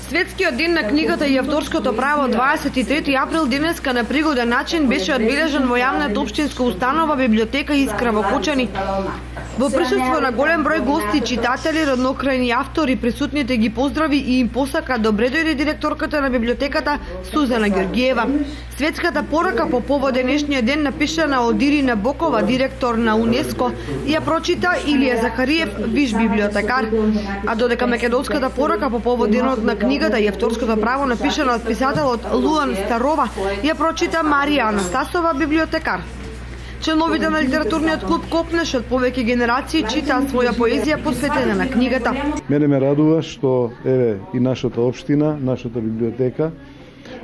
Светскиот ден на книгата и авторското право 23 април денеска на пригоден начин беше одбележан во јавната општинска установа библиотека Искра во Кочани. Во присуство на голем број гости, читатели, роднокрајни автори, присутните ги поздрави и им посака добре дојде директорката на библиотеката Сузана Ѓорѓиева. Светската порака по повод денешниот ден напишана од Ирина Бокова, директор на УНЕСКО, ја прочита Илија Захариев, виш библиотекар. А додека македонската порака по повод денот на книгата и авторското право напишана од писателот Луан Старова, ја прочита Марија Анастасова, библиотекар. Членовите на литературниот клуб Копнеш од повеќе генерации читаа своја поезија посветена на книгата. Мене ме радува што еве и нашата општина, нашата библиотека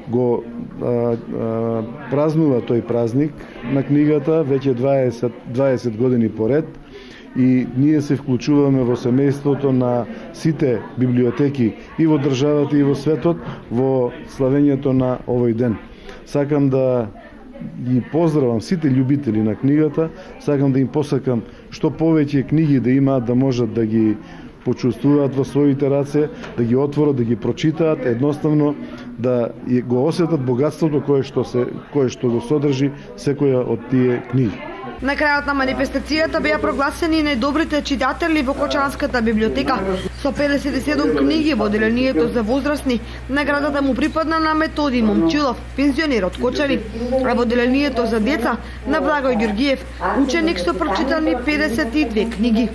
го празнува тој празник на книгата веќе 20 години поред и ние се вклучуваме во семејството на сите библиотеки и во државата и во светот во славењето на овој ден. Сакам да ги поздравам сите љубители на книгата, сакам да им посакам што повеќе книги да имаат, да можат да ги почувствуваат во своите раце, да ги отворат, да ги прочитаат, едноставно да го осетат богатството кое што го содржи секоја од тие книги. На крајот на манифестацијата беа прогласени најдобрите читатели во Кочанската библиотека. Со 57 книги во делението за возрастни, наградата му припадна на Методи Момчилов, пензионер од Кочани, а во делението за деца на Благој Ѓорѓиев, ученик со прочитани 52 книги.